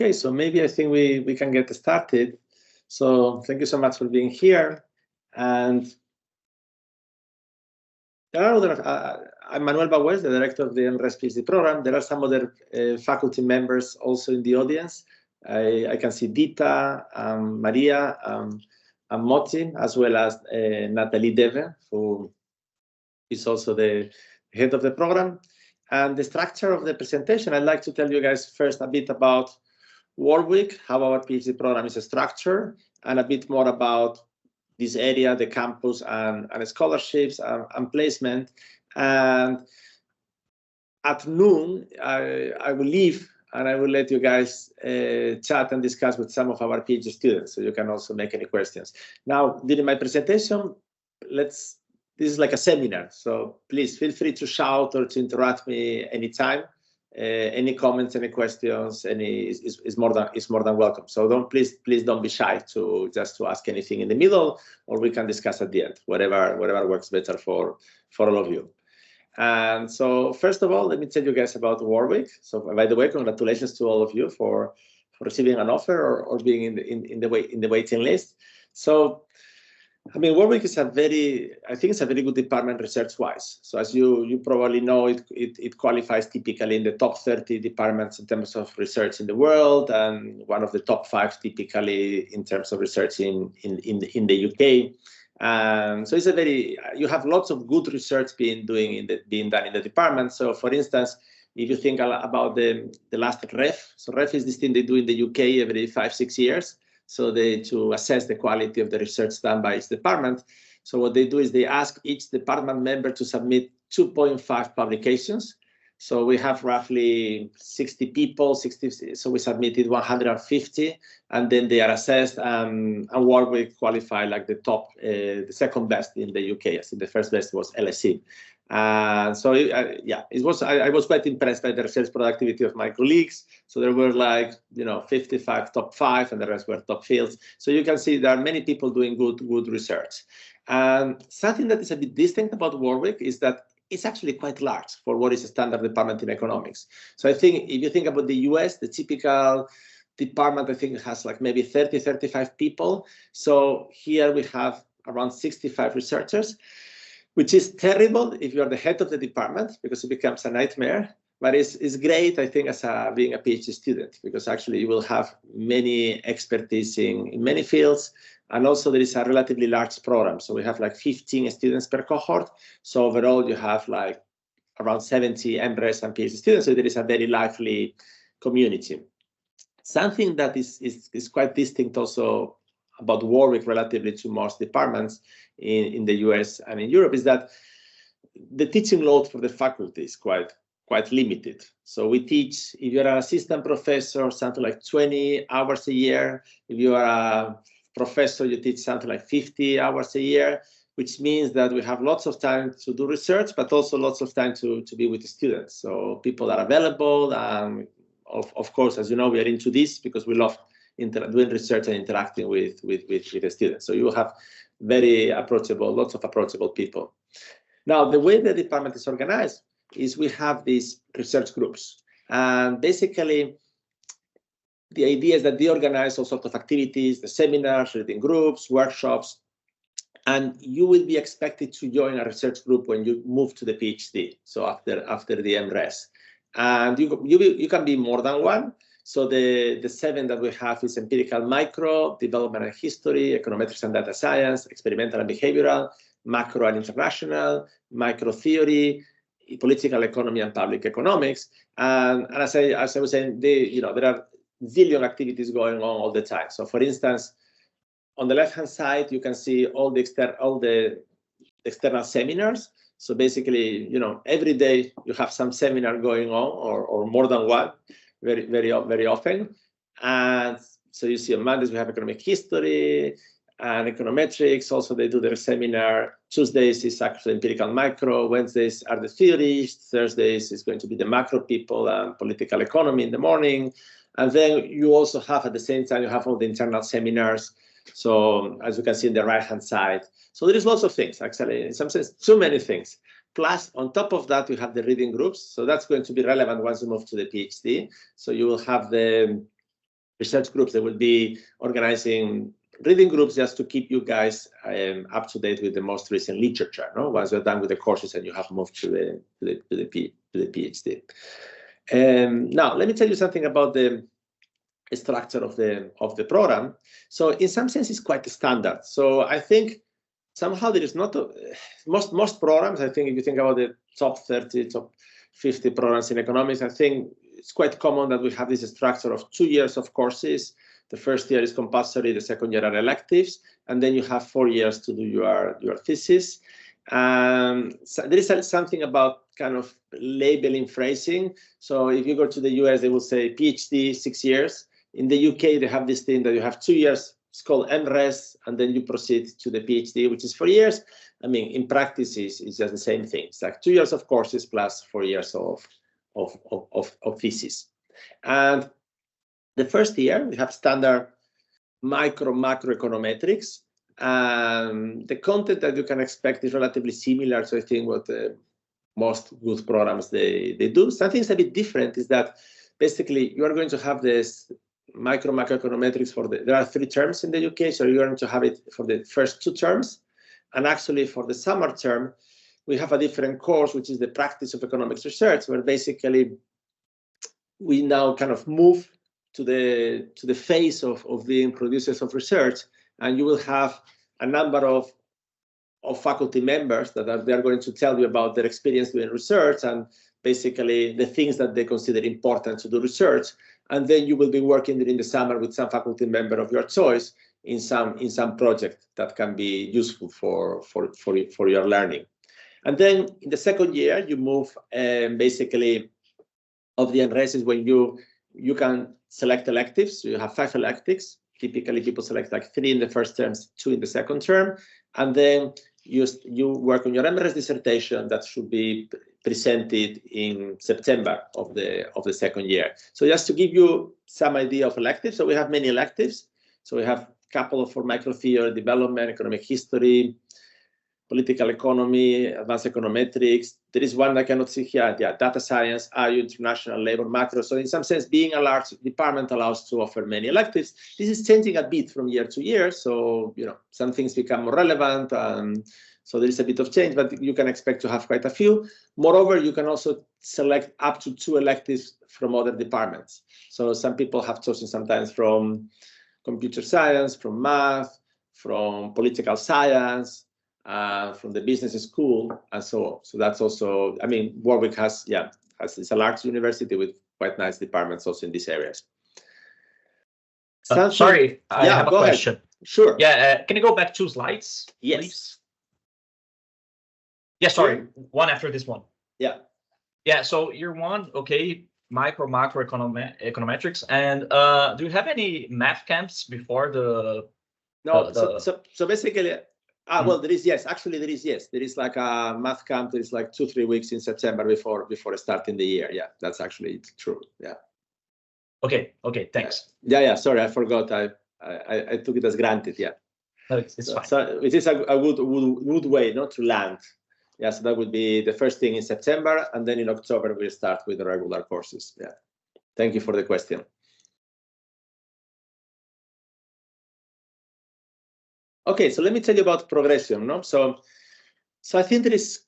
Okay, so maybe I think we can get started. So thank you so much for being here. And there are other, I'm Manuel Baués, the director of the MRes PhD program. There are some other faculty members also in the audience. I can see Dita, Maria, and Moti, as well as Natalie Deve, who is also the head of the program. And the structure of the presentation, I'd like to tell you guys first a bit about Warwick, how our PhD program is structured, and a bit more about this area, the campus, and scholarships and placement. And at noon, I will leave and I will let you guys chat and discuss with some of our PhD students, so you can also make any questions. Now, during my presentation, this is like a seminar, so please feel free to shout or to interrupt me anytime. Any comments, any questions, is more than welcome. So please don't be shy to ask anything in the middle, or we can discuss at the end, whatever works better for all of you. And so first of all, let me tell you guys about Warwick. So by the way, congratulations to all of you for receiving an offer or being in the waiting list. So I mean, Warwick is I think it's a very good department research-wise. So as you probably know, it qualifies typically in the top 30 departments in terms of research in the world, and one of the top 5 typically in terms of research in the UK. So it's you have lots of good research being done in the department. So for instance, if you think about the last REF, so REF is this thing they do in the UK every 5-6 years. So to assess the quality of the research done by each department. So what they do is they ask each department member to submit 2.5 publications. So we have roughly 60 people, so we submitted 150, and then they are assessed, and Warwick qualified like the second best in the UK. I think the first best was LSE. So I was quite impressed by the research productivity of my colleagues. So there were 55 top 5, and the rest were top fields. So you can see there are many people doing good research. And something that is a bit distinct about Warwick is that it's actually quite large for what is a standard department in economics. So I think if you think about the US, the typical department, I think, has maybe 30-35 people. So here we have around 65 researchers, which is terrible if you're the head of the department, because it becomes a nightmare. But it's great, I think, as being a PhD student, because actually you will have many expertise in many fields. And also there is a relatively large program. So we have 15 students per cohort. So overall you have around 70 MRes and PhD students. So there is a very lively community. Something that is quite distinct also about Warwick relatively to most departments in the US and in Europe is that the teaching load for the faculty is quite limited. So we teach, if you're an assistant professor, something like 20 hours a year. If you are a professor, you teach something like 50 hours a year, which means that we have lots of time to do research, but also lots of time to be with the students. So people are available. Of course, as you know, we are into this because we love doing research and interacting with the students. So you will have lots of approachable people. Now, the way the department is organized is we have these research groups. And basically, the idea is that they organize all sorts of activities, the seminars, reading groups, workshops, and you will be expected to join a research group when you move to the PhD, so after the MRes. And you can be more than one. So the 7 that we have is empirical micro, development and history, econometrics and data science, experimental and behavioral, macro and international, micro theory, political economy and public economics. And as I was saying, there are zillion activities going on all the time. So for instance, on the left-hand side, you can see all the external seminars. So basically, every day you have some seminar going on, or more than one, very often. And so you see on Mondays we have economic history and econometrics. Also, they do their seminar. Tuesdays is actually empirical micro. Wednesdays are the theories. Thursdays is going to be the macro people and political economy in the morning. And then you also have, at the same time, you have all the internal seminars. So as you can see on the right-hand side. So there is lots of things, actually, in some sense, too many things. Plus, on top of that, you have the reading groups. So that's going to be relevant once you move to the PhD. So you will have the research groups. They will be organizing reading groups just to keep you guys up to date with the most recent literature. No, once you're done with the courses and you have moved to the PhD. Now, let me tell you something about the structure of the program. So, in some sense, it's quite standard. So, I think somehow there is not most programs. I think if you think about the top 30, top 50 programs in economics, I think it's quite common that we have this structure of 2 years of courses. The first year is compulsory, the second year are electives, and then you have 4 years to do your thesis. So there is something about kind of labeling phrasing. So if you go to the US, they will say PhD, 6 years. In the UK, they have this thing that you have 2 years. It's called MRes, and then you proceed to the PhD, which is 4 years. I mean, in practice, it's just the same thing. It's like 2 years of courses plus 4 years of thesis. And the first year, we have standard macroeconometrics. The content that you can expect is relatively similar to, I think, what most good programs they do. Something's a bit different is that basically you are going to have this macroeconometrics there are 3 terms in the UK, so you're going to have it for the first 2 terms. And actually for the summer term, we have a different course, which is the practice of economics research, where basically we now kind of move to the phase of being producers of research, and you will have a number of faculty members that they are going to tell you about their experience doing research and basically the things that they consider important to do research. And then you will be working during the summer with some faculty member of your choice in some project that can be useful for your learning. And then in the second year, you move basically of the MRes is when you can select electives. So you have 5 electives. Typically, people select like 3 in the first term, 2 in the second term, and then you work on your MRes dissertation that should be presented in September of the second year. So just to give you some idea of electives, so we have many electives. So we have a couple for microtheory, development, economic history, political economy, advanced econometrics. There is one I cannot see here, data science, IU, international labor, macro. So in some sense, being a large department allows to offer many electives. This is changing a bit from year to year. So, some things become more relevant. So there is a bit of change, but you can expect to have quite a few. Moreover, you can also select up to 2 electives from other departments. So some people have chosen sometimes from computer science, from math, from political science, from the business school, and so on. So that's also, I mean, Warwick it's a large university with quite nice departments also in these areas. Sorry, I have a question. Ahead. Sure. Yeah, can you go back 2 slides, yes. Please? Yeah, sorry, one after this one. Yeah. Yeah, so year 1, okay, macroeconometrics, and do you have any math camps before the? No, so basically. Well, there is, yes. Actually, there is, yes. There is like a math camp. There is like 2-3 weeks in September before starting the year. Yeah, that's actually true. Yeah. Okay. Thanks. Yeah. Sorry, I forgot. I took it as granted. Yeah. No, it's fine. So it is a good way not to land. Yeah. So that would be the first thing in September, and then in October we'll start with the regular courses. Yeah. Thank you for the question. Okay, so let me tell you about progression. No, so I think there is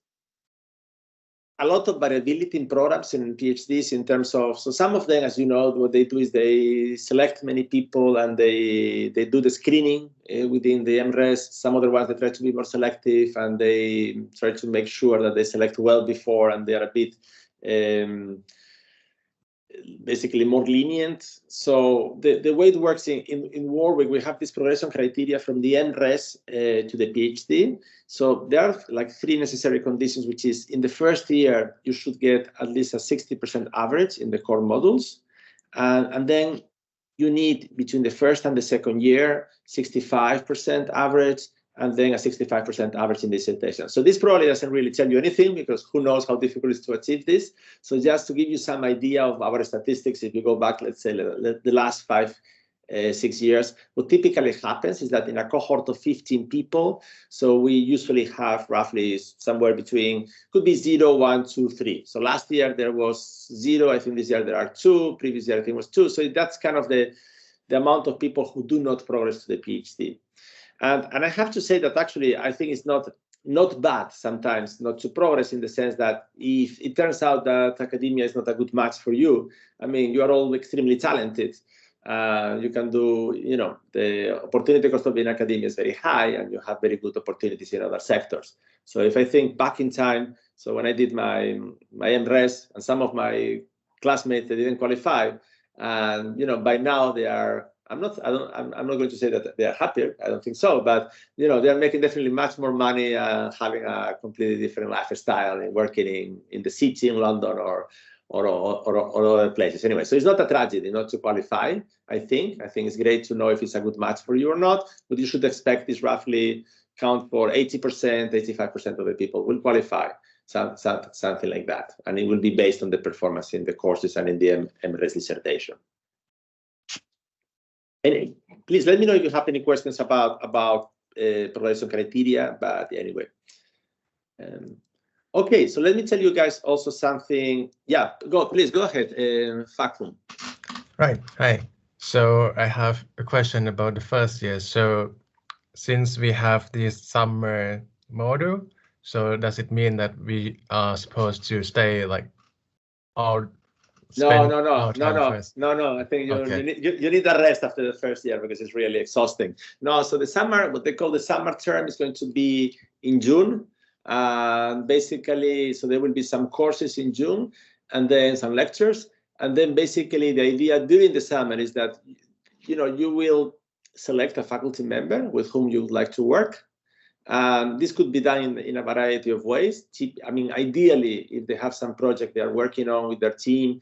a lot of variability in programs and PhDs in terms of. So some of them, as you know, what they do is they select many people and they do the screening within the MRes. Some other ones they try to be more selective and they try to make sure that they select well before and they are a bit. Basically more lenient. So the way it works in Warwick, we have this progression criteria from the MRes to the PhD. So there are like 3 necessary conditions, which is in the first year, you should get at least a 60% average in the core modules. And then you need between the first and the second year, 65% average, and then a 65% average in dissertation. So this probably doesn't really tell you anything because who knows how difficult it is to achieve this. So just to give you some idea of our statistics, if you go back, let's say the last 5-6 years, what typically happens is that in a cohort of 15 people, so we usually have roughly somewhere between, could be 0, 1, 2, 3. So last year there was 0, I think this year there are 2, previous year I think was 2. So that's kind of the the amount of people who do not progress to the PhD. And I have to say that actually, I think it's not bad sometimes not to progress, in the sense that if it turns out that academia is not a good match for you, I mean, you are all extremely talented. You can do, you know, the opportunity cost of being in academia is very high, and you have very good opportunities in other sectors. So if I think back in time, so when I did my MRes, and some of my classmates, they didn't qualify, and you know, by now they are, I'm not going to say that they are happier. I don't think so, but you know, they are making definitely much more money, having a completely different lifestyle, and working in the city in London or other places. Anyway, so it's not a tragedy not to qualify. I think it's great to know if it's a good match for you or not. But you should expect this roughly count for 80%, 85% of the people will qualify, something like that, and it will be based on the performance in the courses and in the MRes dissertation. And please let me know if you have any questions about progression criteria. But anyway, okay. So let me tell you guys also something. Yeah, please go ahead, Fakum. Right. Hi. So I have a question about the first year. So since we have this summer module, so does it mean that we are supposed to stay like all? No. I think Okay. you need a rest after the first year, because it's really exhausting. No, so the summer, what they call the summer term, is going to be in June. Basically, so there will be some courses in June, and then some lectures. And then basically the idea during the summer is that, you know, you will select a faculty member with whom you would like to work. This could be done in a variety of ways. I mean, ideally, if they have some project they are working on with their team,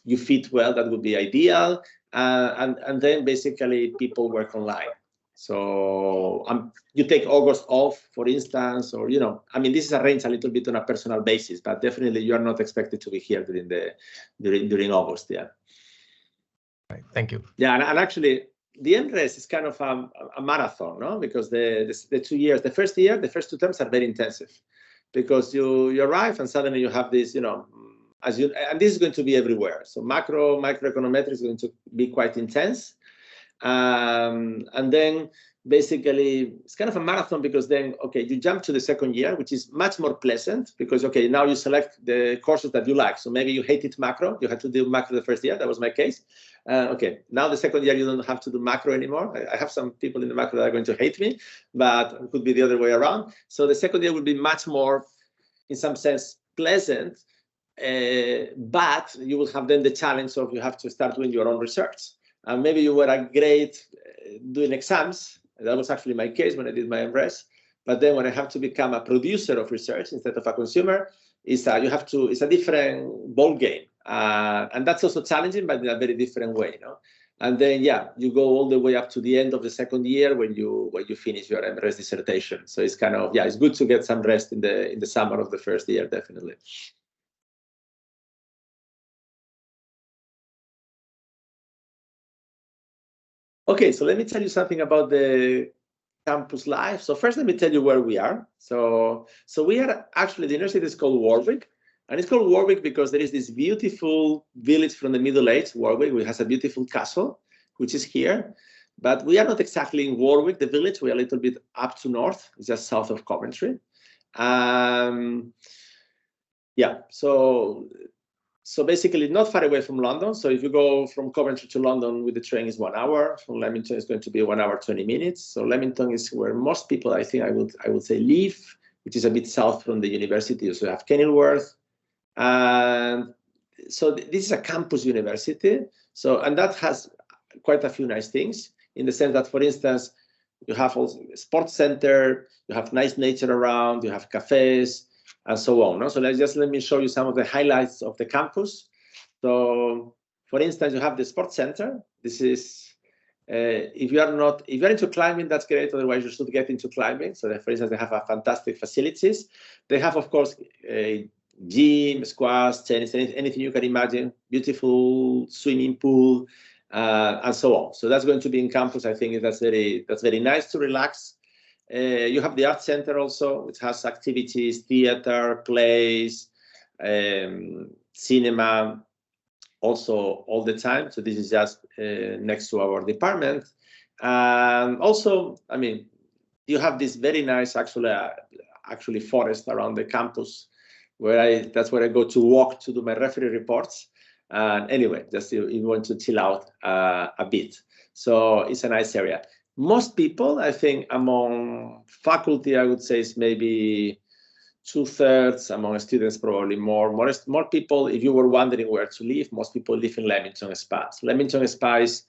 you fit well, that would be ideal. And then basically people work online. So you take August off, for instance, or, you know, I mean, this is arranged a little bit on a personal basis, but definitely you are not expected to be here during August. Yeah. Right. Thank you. Yeah, and actually, the MRes is kind of a marathon, no? Because the 2 years, the first year, the first 2 terms are very intensive, because you arrive and suddenly you have this, you know, and this is going to be everywhere. So microeconometrics is going to be quite intense. And then basically it's kind of a marathon, because then, okay, you jump to the second year, which is much more pleasant, because, okay, now you select the courses that you like. So maybe you hated macro, you had to do macro the first year, that was my case. Okay, now the second year you don't have to do macro anymore. I have some people in the macro that are going to hate me, but it could be the other way around. So the second year will be much more, in some sense, pleasant, but you will have then the challenge of you have to start doing your own research. And maybe you were a great doing exams. That was actually my case when I did my MRes. But then when I have to become a producer of research instead of a consumer, it's a different ball game. And that's also challenging, but in a very different way, you know. And then, yeah, you go all the way up to the end of the second year when you finish your MRes dissertation. So it's kind of, yeah, it's good to get some rest in the summer of the first year, definitely. Okay, so let me tell you something about the campus life. So first, let me tell you where we are. So we are actually, the university is called Warwick, and it's called Warwick because there is this beautiful village from the Middle Age, Warwick, which has a beautiful castle, which is here. But we are not exactly in Warwick, the village. We are a little bit up to north. It's just south of Coventry. Yeah, so basically not far away from London. So if you go from Coventry to London with the train is 1 hour. From Leamington is going to be 1 hour, 20 minutes. So Leamington is where most people, I think I would say, live, which is a bit south from the university. You also have Kenilworth. And so this is a campus university. So, and that has quite a few nice things in the sense that, for instance, you have also a sports center, you have nice nature around, you have cafes, and so on. No? So let me show you some of the highlights of the campus. So, for instance, you have the sports center. This is, if you're into climbing, that's great. Otherwise, you should get into climbing. So, for instance, they have fantastic facilities. They have, of course, a gym, squash, tennis, anything you can imagine. Beautiful swimming pool, and so on. So that's going to be in campus. I think that's very nice to relax. You have the art center also, which has activities, theater, plays, cinema, also all the time. So this is just next to our department. And also, I mean, you have this very nice actually forest around the campus, that's where I go to walk to do my referee reports. And anyway, just you want to chill out a bit. So it's a nice area. Most people, I think, among faculty, I would say is maybe 2/3, among students probably more people. If you were wondering where to live, most people live in Leamington Spa. So Leamington Spa is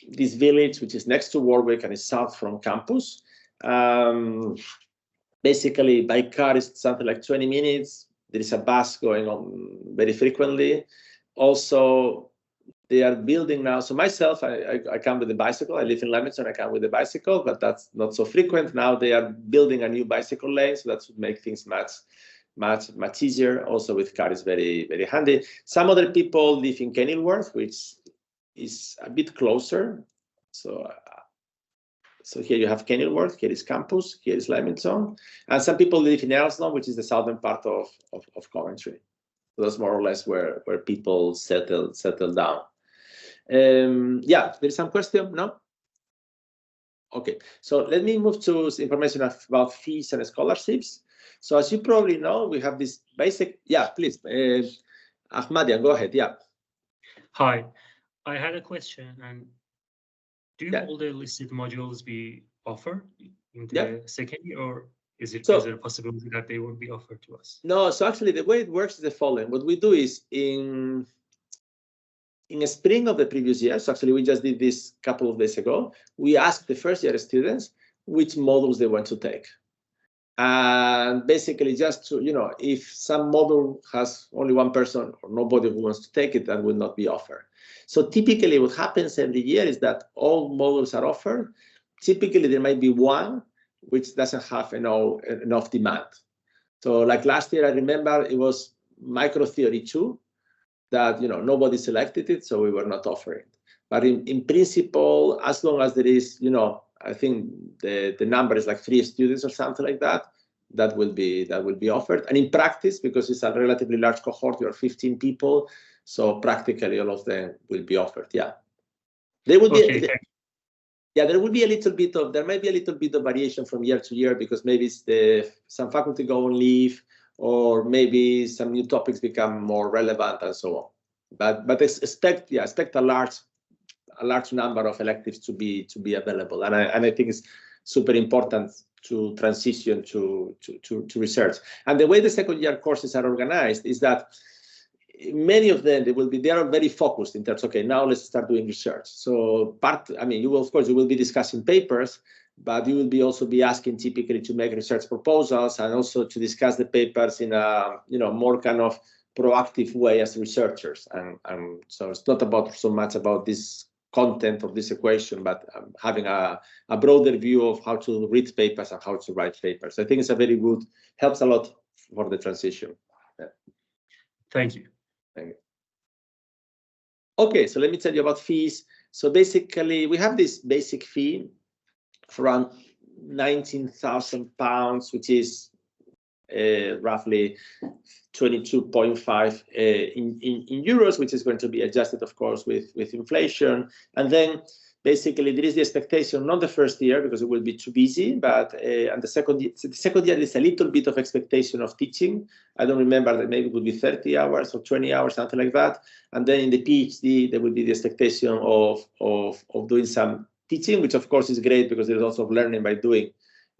this village which is next to Warwick and is south from campus. Basically, by car is something like 20 minutes. There is a bus going on very frequently. Also, they are building now. So myself, I come with a bicycle. I live in Leamington. I come with a bicycle, but that's not so frequent. Now they are building a new bicycle lane, so that should make things much easier. Also, with car is very, very handy. Some other people live in Kenilworth, which is a bit closer. So here you have Kenilworth, here is campus, here is Leamington. And some people live in Earlsdon, which is the southern part of Coventry. So that's more or less where people settle down. Yeah, there is some question, no? Okay, so let me move to information about fees and scholarships. So as you probably know, we have this basic, yeah, please, Ahmadian, go ahead, yeah. Hi, I had a question, and do all the listed modules be offered in the second year, or is there a possibility that they won't be offered to us? No, so actually the way it works is the following. What we do is in the spring of the previous year, so actually we just did this a couple of days ago, we asked the first year students which modules they want to take. And basically just to, if some module has only one person or nobody who wants to take it, that will not be offered. So typically what happens every year is that all modules are offered. Typically there might be one which doesn't have enough demand. So like last year, I remember it was microtheory 2 that, nobody selected it, so we were not offering. But in principle, as long as there is, I think the number is like 3 students or something like that, that will be offered. And in practice, because it's a relatively large cohort, you are 15 people, so practically all of them will be offered. Yeah, there will be. Yeah, there might be a little bit of variation from year to year because maybe some faculty go on leave, or maybe some new topics become more relevant and so on. But expect a large number of electives to be available, and I think it's super important to transition to research. And the way the second year courses are organized is that many of them they are very focused in terms. Okay, now let's start doing research. So you will be discussing papers, but you will also be asking typically to make research proposals and also to discuss the papers in a more kind of proactive way as researchers. And so it's not so much about this content of this equation, but having a broader view of how to read papers and how to write papers. I think it's helps a lot for the transition. Yeah. Thank you. Okay, so let me tell you about fees. So basically, we have this basic fee for around £19,000, which is roughly 22.5 in euros, which is going to be adjusted, of course, with inflation. And then basically there is the expectation, not the first year because it will be too busy, but and the second year is a little bit of expectation of teaching. I don't remember, that maybe it would be 30 hours or 20 hours, something like that. And then in the PhD, there will be the expectation of doing some teaching, which of course is great because there's also learning by doing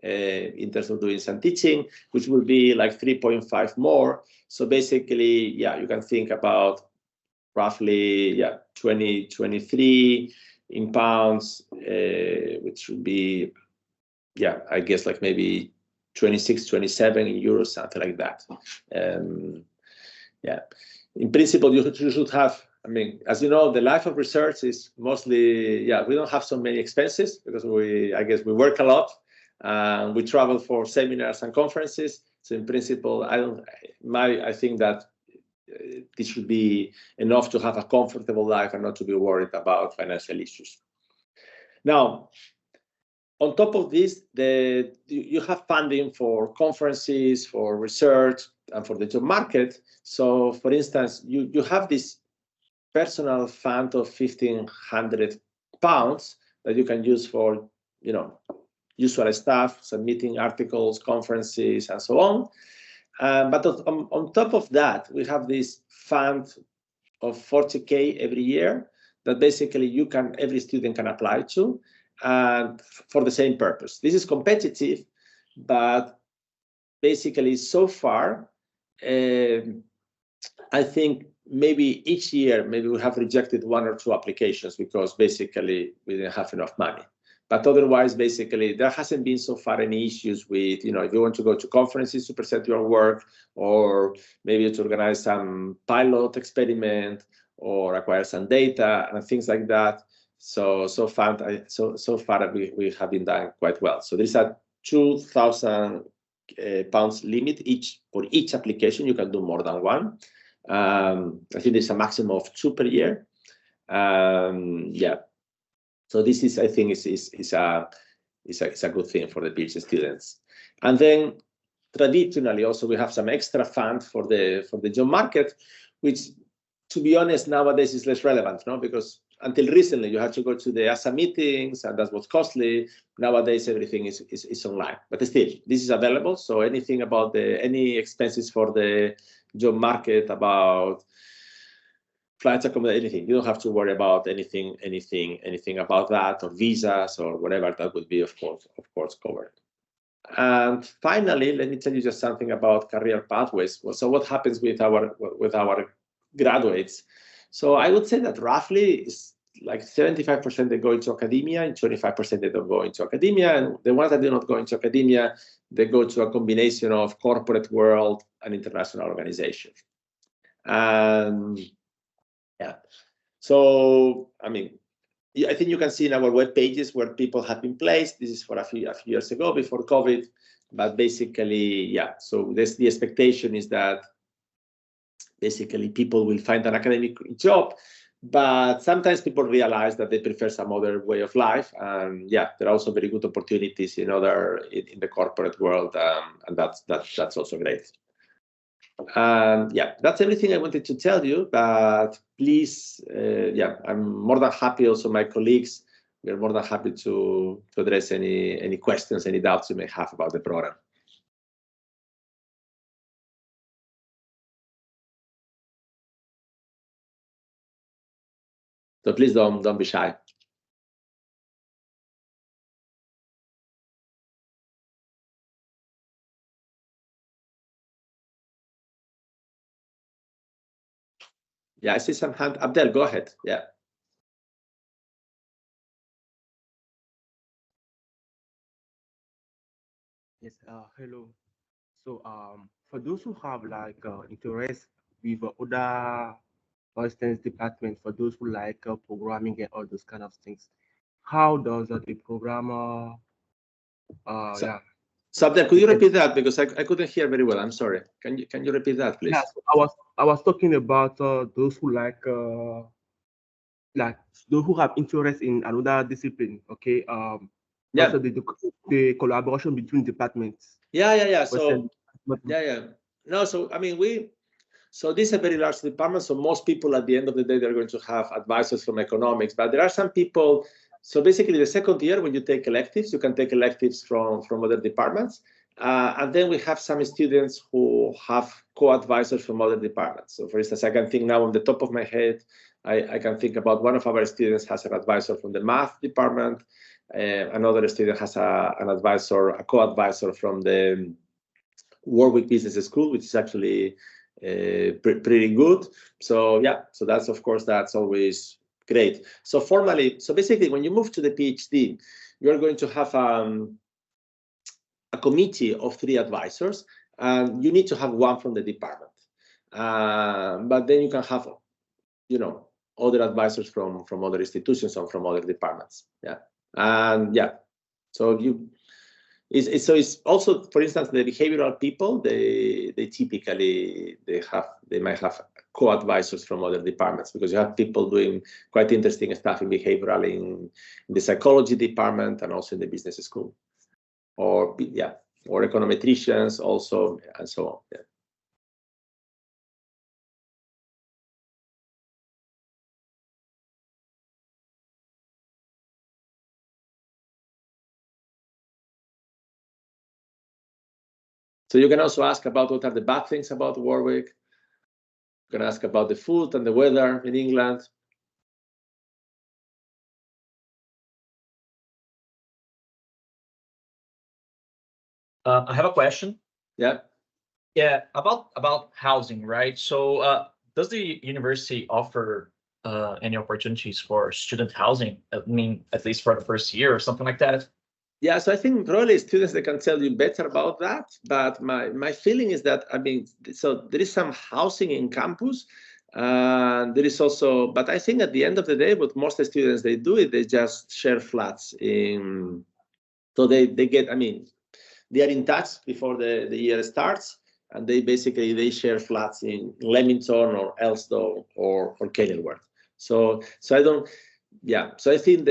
in terms of doing some teaching, which will be like 3.5 more. So basically, yeah, you can think about roughly 23 in pounds, which would be, I guess like maybe 26, 27 in euros, something like that. In principle, you should have, I mean, as you know, the life of research is mostly, we don't have so many expenses because I guess we work a lot. We travel for seminars and conferences. So in principle, I think that this should be enough to have a comfortable life and not to be worried about financial issues. Now, on top of this, you have funding for conferences, for research, and for the job market. So, for instance, you have this personal fund of £1,500 that you can use for, usual stuff, submitting articles, conferences, and so on. But on top of that, we have this fund of 40K every year that basically every student can apply to, and for the same purpose. This is competitive, but basically so far, I think maybe each year, maybe we have rejected 1 or 2 applications because basically we didn't have enough money. But otherwise, basically, there hasn't been so far any issues with, if you want to go to conferences to present your work, or maybe to organize some pilot experiment or acquire some data and things like that. So far we have been done quite well. So there's a £2,000 limit for each application. You can do more than one. I think there's a maximum of 2 per year. Yeah. So this is, I think, is a good thing for the PhD students. And then traditionally, also we have some extra fund for the job market, which, to be honest, nowadays is less relevant, no? Because until recently you had to go to the ASA meetings, and that was costly. Nowadays everything is online. But still, this is available. So anything about any expenses for the job market, about flights, accommodation, anything, you don't have to worry about anything about that, or visas or whatever. That would be of course covered. And finally, let me tell you just something about career pathways. So what happens with our graduates? So I would say that roughly it's like 75% they go into academia and 25% they don't go into academia. And the ones that do not go into academia, they go to a combination of corporate world and international organization. And yeah, so I mean, I think you can see in our web pages where people have been placed. This is for a few years ago, before COVID. But basically, yeah, so the expectation is that basically people will find an academic job, but sometimes people realize that they prefer some other way of life. And yeah, there are also very good opportunities in the corporate world, and that's also great. And yeah, that's everything I wanted to tell you. But please, yeah, I'm more than happy. Also, my colleagues, we are more than happy to address any questions, any doubts you may have about the program. So please don't be shy. Yeah, I see some hand. Abdel, go ahead. Yeah. Yes. Hello. So for those who have like interest with other, for instance, departments, for those who like programming and all those kind of things, how does the programmer? Yeah. So Abdel, could you repeat that, because I couldn't hear very well? I'm sorry. Can you repeat that, please? Yeah. So I was talking about those who like those who have interest in another discipline. Okay. Yeah. Also the collaboration between departments. Yeah. So yeah. No, so I mean so this is a very large department. So most people at the end of the day, they're going to have advisors from economics, but there are some people. So basically the second year, when you take electives, you can take electives from other departments. And then we have some students who have co-advisors from other departments. So for instance, I can think now on the top of my head, I can think about one of our students has an advisor from the math department. Another student has a co-advisor from the Warwick Business School, which is actually pretty good. So yeah, so that's, of course, that's always great. So basically, when you move to the PhD, you're going to have a committee of 3 advisors, and you need to have one from the department. But then you can have, other advisors from other institutions or from other departments. Yeah, and yeah, so it's also, for instance, the behavioral people, they typically they might have co-advisors from other departments, because you have people doing quite interesting stuff in behavioral in the psychology department and also in the business school, or econometricians also, and so on. Yeah. So you can also ask about what are the bad things about Warwick. You can ask about the food and the weather in England. I have a question. Yeah. Yeah, about housing, right? So does the university offer any opportunities for student housing? I mean, at least for the first year or something like that? Yeah, so I think probably students, they can tell you better about that. But my feeling is that, I mean, so there is some housing in campus. There is also, but I think at the end of the day, what most students, they do it, they just share flats in, so they get, I mean, they are in touch before the year starts, and they share flats in Leamington or Elstow or Kenilworth. So I don't, yeah. So I think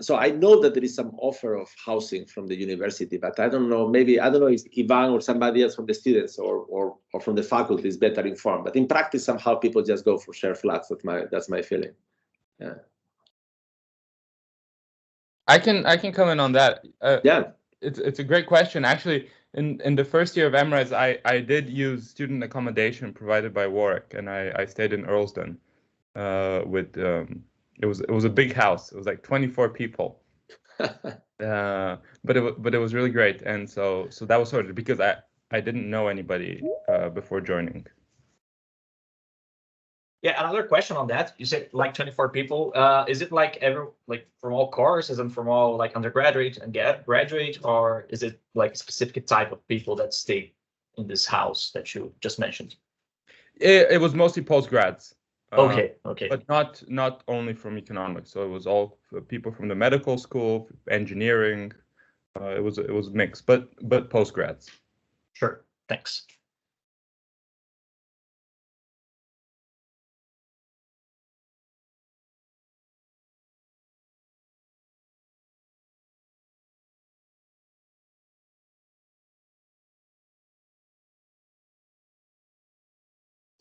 so I know that there is some offer of housing from the university, but I don't know. Maybe I don't know if Ivan or somebody else from the students or from the faculty is better informed. But in practice, somehow people just go for share flats. That's my feeling. Yeah. I can comment on that. Yeah. It's a great question. Actually, in the first year of MRes, I did use student accommodation provided by Warwick, and I stayed in Earlsdon. With it was a big house. It was like 24 people. But it was really great, and so that was sorted because I didn't know anybody before joining. Yeah, another question on that. You said like 24 people. Is it like from all courses and from all like undergraduate and graduate, or is it like a specific type of people that stay in this house that you just mentioned? It was mostly postgrads. Okay. But not only from economics. So it was all people from the medical school, engineering. It was mixed, but postgrads. Sure. Thanks.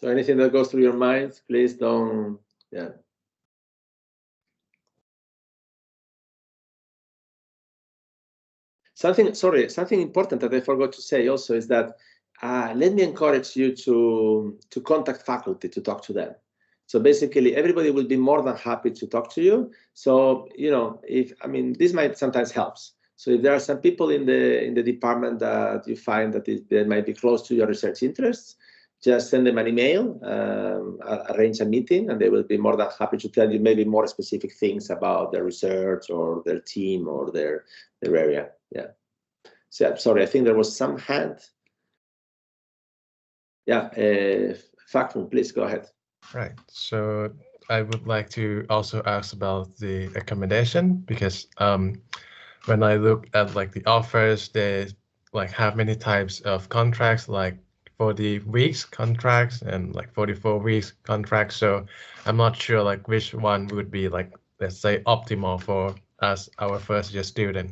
So anything that goes through your mind, please don't. Yeah. Something important that I forgot to say also is that let me encourage you to contact faculty, to talk to them. So basically, everybody will be more than happy to talk to you. So this might sometimes helps. So if there are some people in the department that you find that they might be close to your research interests, just send them an email, arrange a meeting, and they will be more than happy to tell you maybe more specific things about their research or their team or their area. Yeah. So I'm sorry, I think there was some hand. Yeah, Fakun, please go ahead. Right. So I would like to also ask about the accommodation, because when I look at like the offers, they like have many types of contracts, like 40 weeks contracts and like 44 weeks contracts. So I'm not sure like which one would be like, let's say, optimal for us, our first year student.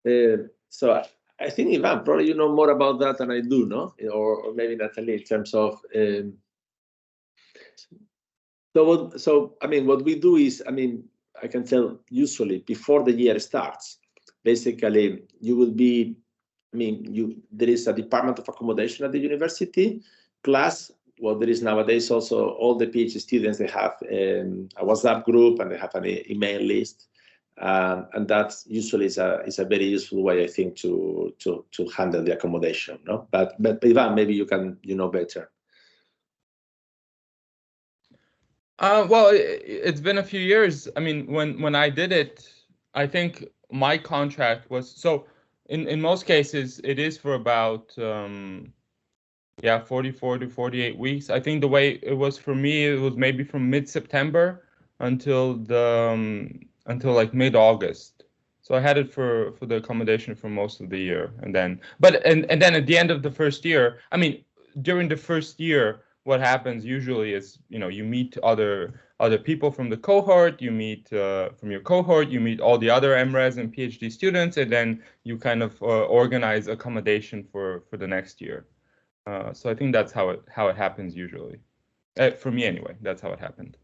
Yeah. So I think, Ivan, probably you know more about that than I do, no? Or maybe Natalie, in terms of. So I mean, what we do is, I mean, I can tell usually before the year starts, basically you will be, I mean, there is a department of accommodation at the university, plus what there is nowadays also, all the PhD students, they have a WhatsApp group and they have an email list. And that usually is a very useful way, I think, to handle the accommodation. No, but Ivan, maybe you know better. Well, it's been a few years. I mean, when I did it, I think my contract was so. In most cases, it is for about 44 to 48 weeks. I think the way it was for me, it was maybe from mid-September until like mid-August. So I had it for the accommodation for most of the year, and then then at the end of the first year, I mean, during the first year, what happens usually is, you meet other people from the cohort, you meet from your cohort, you meet all the other MRes and PhD students, and then you kind of organize accommodation for the next year. So I think that's how it happens usually. For me anyway, that's how it happened.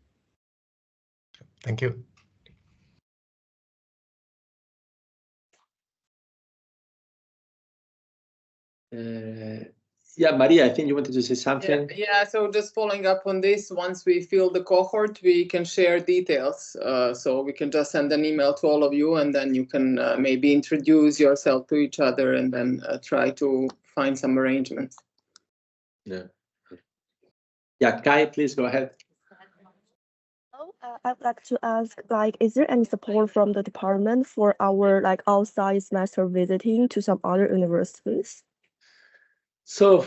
Thank you. Yeah, Maria, I think you wanted to say something. Yeah, so just following up on this, once we fill the cohort, we can share details. So we can just send an email to all of you, and then you can maybe introduce yourself to each other, and then try to find some arrangements. Yeah. Yeah, Kai, please go ahead. I'd like to ask, like, is there any support from the department for our outside semester visiting to some other universities? So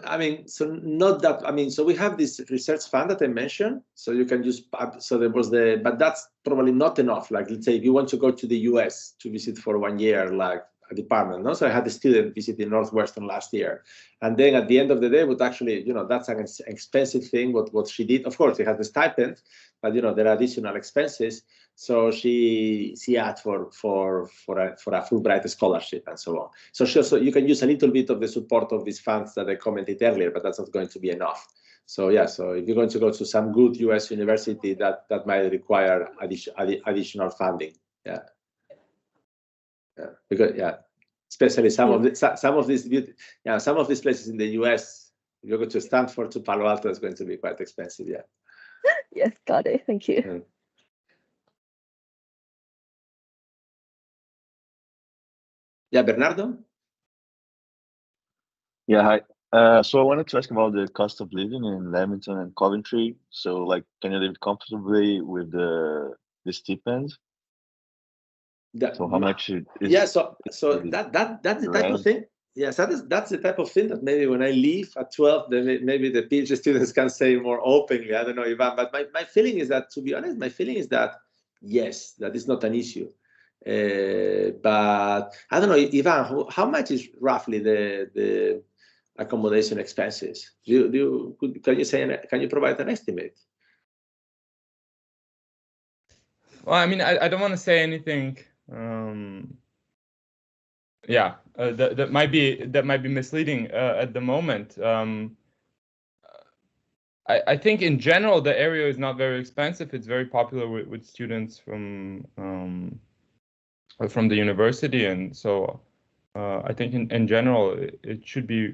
I mean, so not that, I mean, so we have this research fund that I mentioned, so you can use, so there was but that's probably not enough. Like, let's say if you want to go to the US to visit for 1 year, like a department, no? So I had a student visiting Northwestern last year. And then at the end of the day, would actually, that's an expensive thing, what she did. Of course, she has the stipend, but, there are additional expenses. So she asked for a Fulbright scholarship and so on. So you can use a little bit of the support of these funds that I commented earlier, but that's not going to be enough. So yeah, so if you're going to go to some good US university, that might require additional funding. Yeah. Yeah, because especially some of these places in the US, if you go to Stanford, to Palo Alto, it's going to be quite expensive. Yeah. Yes, got it. Thank you. Yeah, Bernardo. Yeah, hi. So I wanted to ask about the cost of living in Leamington and Coventry. So, like, can you live comfortably with the stipend? So how much is? Yeah, so that's the type of thing. Yes, that's the type of thing that maybe when I leave at 12, then maybe the PhD students can say more openly. I don't know, Ivan, but my feeling is that, to be honest, yes, that is not an issue. But I don't know, Ivan, how much is roughly the accommodation expenses? Can you provide an estimate? Well, I mean, I don't want to say anything. That might be misleading at the moment. I think in general the area is not very expensive. It's very popular with students from the university, and so I think in general it should be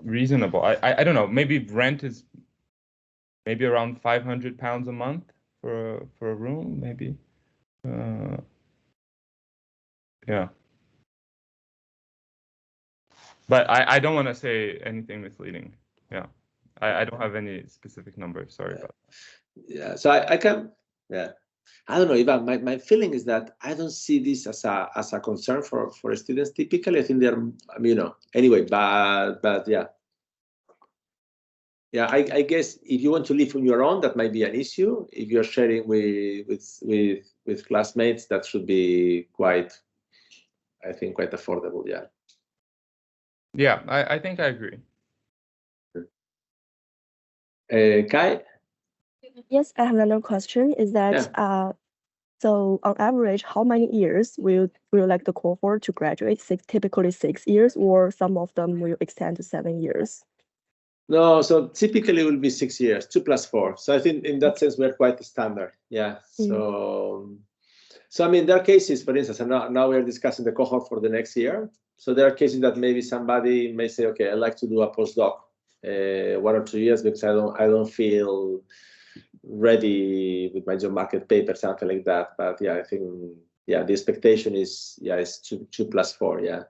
reasonable. I don't know. Maybe rent is maybe around £500 a month for a room, maybe. Yeah. But I don't want to say anything misleading. Yeah, I don't have any specific numbers. Sorry about that. Yeah, so I can. Yeah, I don't know, Ivan. My feeling is that I don't see this as a concern for students. Typically, I think they're, anyway. But yeah. Yeah, I guess if you want to live on your own, that might be an issue. If you're sharing with classmates, that should be quite affordable. Yeah. Yeah, I think I agree. Kai? Yes, I have another question. Is that so on average, how many years will the cohort to graduate? Typically 6 years, or some of them will extend to 7 years? No, so typically it will be 6 years, 2 + 4. So I think in that sense we're quite standard. Yeah. So I mean, there are cases, for instance, and now we're discussing the cohort for the next year. So there are cases that maybe somebody may say, okay, I'd like to do a postdoc 1 or 2 years because I don't feel ready with my job market paper, something like that. But yeah, I think the expectation is 2 + 4. Yeah.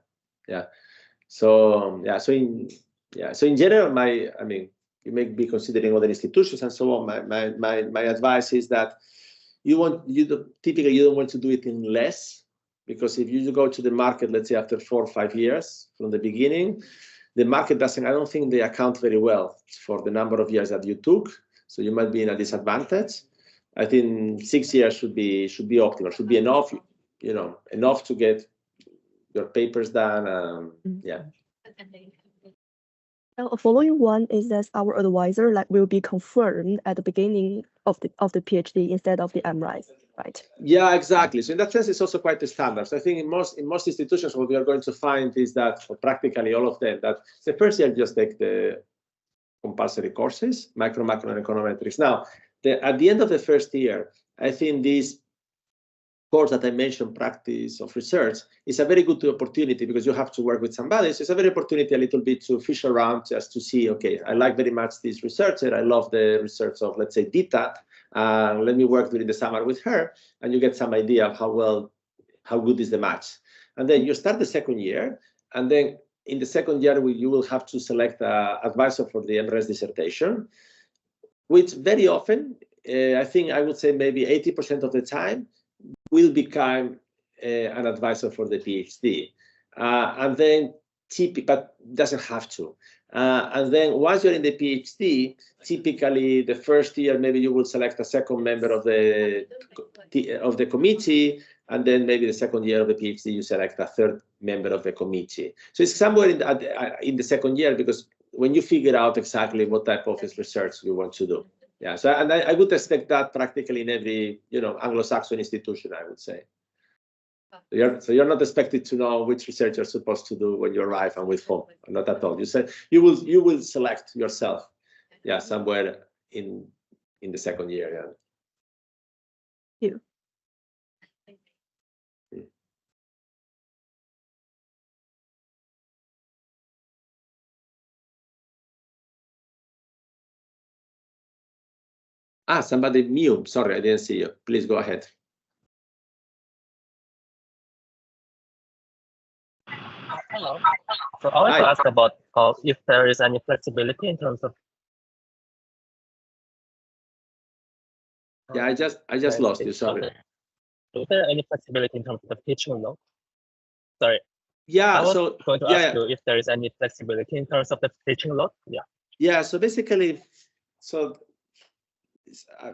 So in general, I mean, you may be considering other institutions and so on. My advice is that typically you don't want to do it in less, because if you go to the market, let's say after 4 or 5 years from the beginning, the market I don't think they account very well for the number of years that you took. So you might be in a disadvantage. I think 6 years should be optimal, should be enough, enough to get your papers done. Yeah. Now, a following one is that our advisor will be confirmed at the beginning of the PhD instead of the MRes, right? Yeah, exactly. So in that sense, it's also quite the standard. So I think in most institutions, what we are going to find is that for practically all of them, that the first year just take the compulsory courses, macro and econometrics. Now, at the end of the first year, I think these course that I mentioned, practice of research, is a very good opportunity because you have to work with somebody. So it's a very opportunity a little bit to fish around just to see, okay, I like very much this researcher. I love the research of, let's say, Dita. Let me work during the summer with her, and you get some idea of how good is the match. And then you start the second year, and then in the second year, you will have to select an advisor for the MRes dissertation, which very often, I think I would say maybe 80% of the time, will become an advisor for the PhD. And then, but doesn't have to. And then once you're in the PhD, typically the first year, maybe you will select a second member of the committee, and then maybe the second year of the PhD, you select a third member of the committee. So it's somewhere in the second year, because when you figure out exactly what type of research you want to do. Yeah, so and I would expect that practically in every, Anglo-Saxon institution, I would say. So you're not expected to know which research you're supposed to do when you arrive and with whom. Not at all. You said you will select yourself. Yeah, somewhere in the second year. Yeah. Thank you. Somebody mute. Sorry, I didn't see you. Please go ahead. Hello. So I want to ask about if there is any flexibility in terms of. Yeah, I just lost you. Sorry. Okay. Is there any flexibility in terms of the teaching load? Sorry. Yeah. I was so going to ask you if there is any flexibility in terms of the teaching load. Yeah. Yeah. So basically,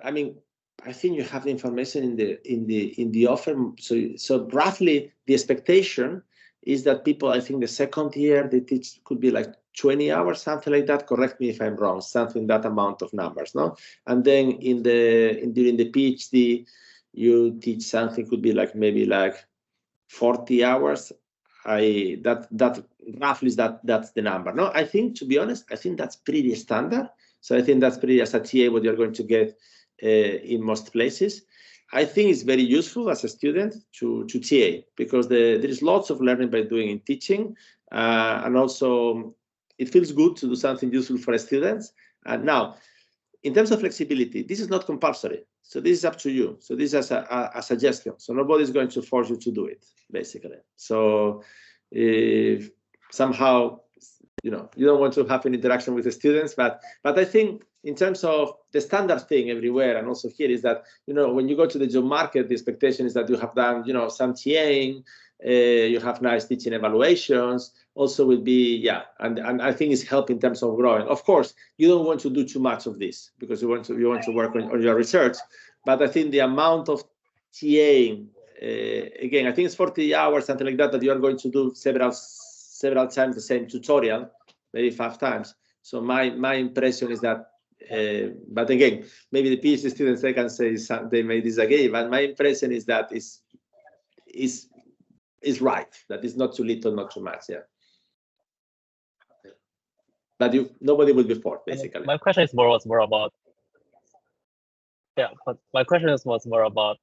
I mean, I think you have the information in the offer. So roughly the expectation is that people, I think the second year they teach could be like 20 hours, something like that. Correct me if I'm wrong, something that amount of numbers, no? And then during the PhD, you teach something could be like maybe like 40 hours. That roughly is that's the number. No, I think, to be honest, I think that's pretty standard. So I think that's pretty, as a TA, what you're going to get in most places. I think it's very useful as a student to TA, because there is lots of learning by doing in teaching, and also it feels good to do something useful for students. Now, in terms of flexibility, this is not compulsory. So this is up to you. So this is a suggestion. So nobody's going to force you to do it, basically. So if somehow, you don't want to have an interaction with the students, but I think in terms of the standard thing everywhere, and also here, is that, when you go to the job market, the expectation is that you have done, some TAing, you have nice teaching evaluations, also will be, and I think it's help in terms of growing. Of course, you don't want to do too much of this, because you want to work on your research, but I think the amount of TAing, again, I think it's 40 hours, something like that you are going to do several times the same tutorial, maybe 5 times. So my impression is that, but again, maybe the PhD students, they can say they may disagree, but my impression is that is right, that is not too little, not too much. Yeah. But nobody will be forced, basically. My question was more about. Yeah, but my question was more about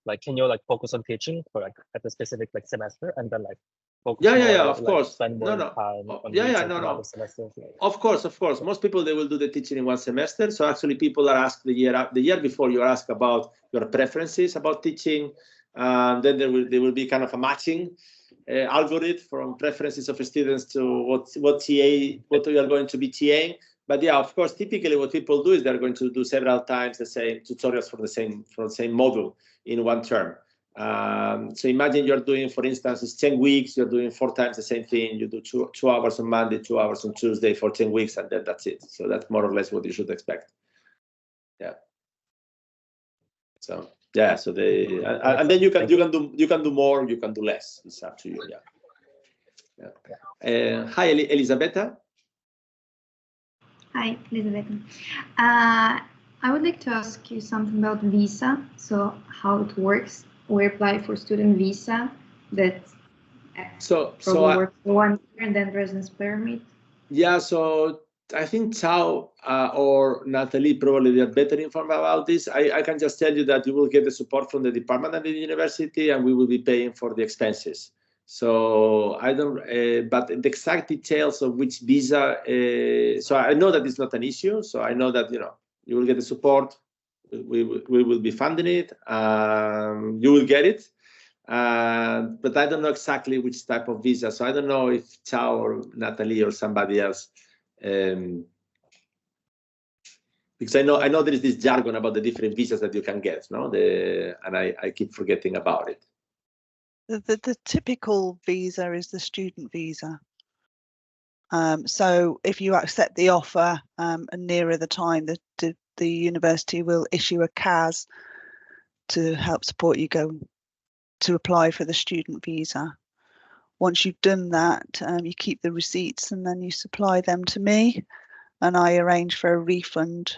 like, can you focus on teaching for at a specific semester, and then focus of course. Spend more time on other semesters. Of course. Most people, they will do the teaching in one semester. So actually, people are asked the year before, you are asked about your preferences about teaching, and then there will be kind of a matching algorithm from preferences of students to what you are going to be TAing. But yeah, of course, typically what people do is they're going to do several times the same tutorials for the same module in one term. So imagine you're doing, for instance, it's 10 weeks, you're doing 4 times the same thing. You do 2 hours on Monday, 2 hours on Tuesday for 10 weeks, and then that's it. So that's more or less what you should expect. Yeah. So yeah, so and then you can do more, you can do less. It's up to you. Yeah. Hi, Elisabetta. Hi, Elizabeth. I would like to ask you something about visa. So how it works. We apply for student visa that works for 1 year, and then residence permit. Yeah, so I think Chao or Natalie probably they are better informed about this. I can just tell you that you will get the support from the department and the university, and we will be paying for the expenses. So I don't, but the exact details of which visa. So I know that it's not an issue. So I know that you will get the support. We will be funding it. You will get it. But I don't know exactly which type of visa. So I don't know if Chao or Natalie or somebody else. Because I know there is this jargon about the different visas that you can get, no? And I keep forgetting about it. The typical visa is the student visa. So if you accept the offer and nearer the time, the university will issue a CAS to help support you go to apply for the student visa. Once you've done that, you keep the receipts and then you supply them to me, and I arrange for a refund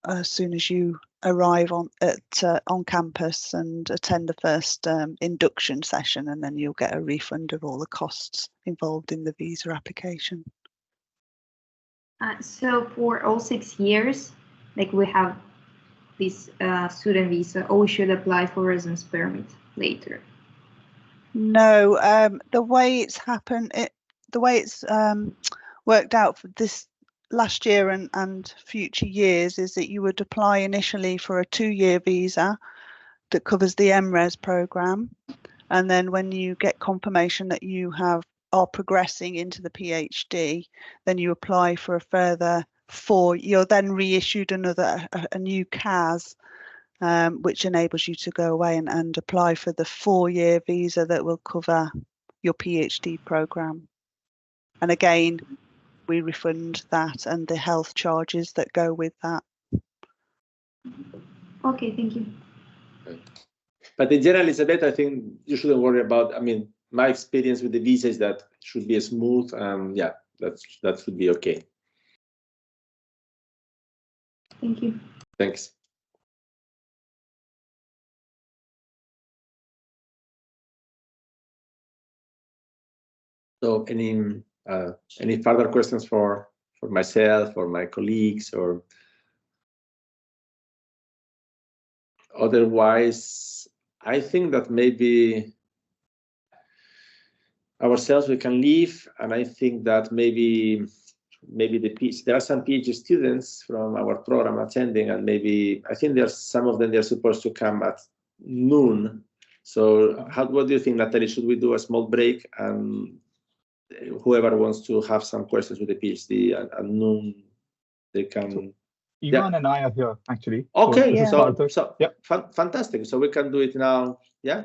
as soon as you arrive on campus and attend the first induction session, and then you'll get a refund of all the costs involved in the visa application. So for all 6 years, like we have this student visa, or we should apply for residence permit later? No, the way it's happened, the way it's worked out for this last year and future years is that you would apply initially for a 2-year visa that covers the MRes program, and then when you get confirmation that you are progressing into the PhD, then you apply for a further 4. You're then reissued a new CAS, which enables you to go away and apply for the 4-year visa that will cover your PhD program. And again, we refund that and the health charges that go with that. Okay, thank you. But in general, Elizabeth, I think you shouldn't worry about. I mean, my experience with the visa is that it should be smooth. Yeah, that should be okay. Thank you. Thanks. So, any further questions for myself or my colleagues, or otherwise? I think that maybe ourselves we can leave, and I think that maybe there are some PhD students from our program attending, and maybe I think there's some of them they're supposed to come at noon. So what do you think, Natalie? Should we do a small break, and whoever wants to have some questions with the PhD at noon, they can. So Ivan and I are here actually. Okay, so yeah, fantastic. So we can do it now. Yeah.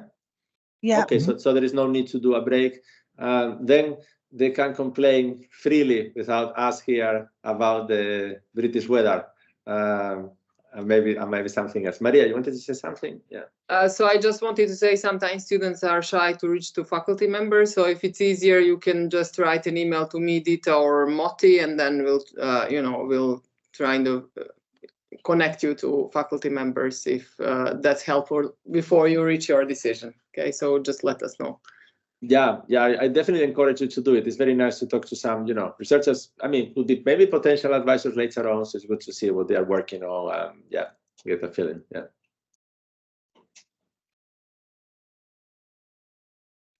Yeah. Okay, so there is no need to do a break. Then they can complain freely without us here about the British weather. And maybe something else. Maria, you wanted to say something? Yeah. So I just wanted to say sometimes students are shy to reach to faculty members. So if it's easier, you can just write an email to me, Dita, or Motti, and then we'll try to connect you to faculty members if that's helpful before you reach your decision. Okay, so just let us know. Yeah, I definitely encourage you to do it. It's very nice to talk to some, researchers. I mean, would be maybe potential advisors later on. So it's good to see what they are working on. Yeah, get a feeling. Yeah.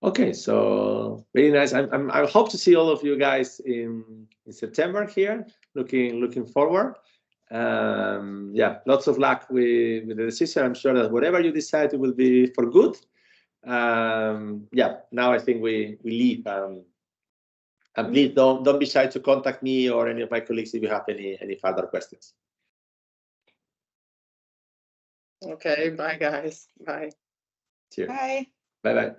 Okay, so very nice. I hope to see all of you guys in September here. Looking forward. Yeah, lots of luck with the decision. I'm sure that whatever you decide, it will be for good. Yeah, now I think we leave. And please don't be shy to contact me or any of my colleagues if you have any further questions. Okay, bye guys. Bye. Cheers. Bye. Bye.